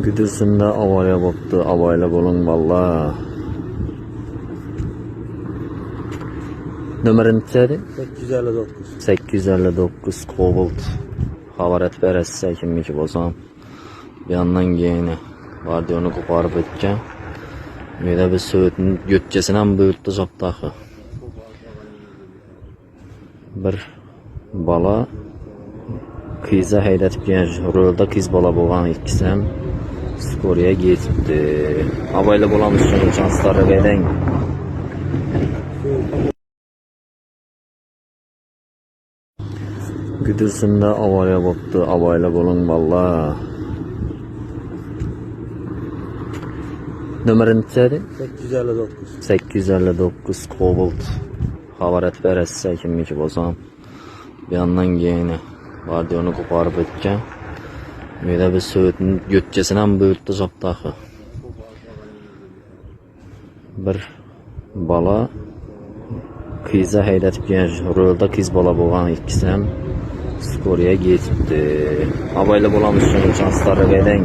Güdürsündə avariya bo'libdi, avayla bo'ling valla. Nömerini neçədir? 859. 859 Cobalt. Havaret verəsi kimiki bozan. Bir yandan yeni vardiyonu qoparıb etken. Bir de bir söğütün götçesinden büyüttü zaptaqı. Bir bala kıyıza heydətib genç. Röldə kız bala boğan ikisəm. Skoriya geçibdi. Havayla bulamış üçün şansları verən. Güdürsündə avariya bo'libdi, avayla bo'ling valla. Nömerini neçədir? 859. 859 Cobalt. Havaret verəsi kimiki bozan. Bir yandan yeni vardiyonu qoparıb etken. Bir de bir söğütün götçesinden büyüttü zaptaqı. Bir bala kıyıza heydətib genç. Röldə kız bala boğan ikisəm. Skoriya geçibdi. Havayla bulamış üçün şansları verən.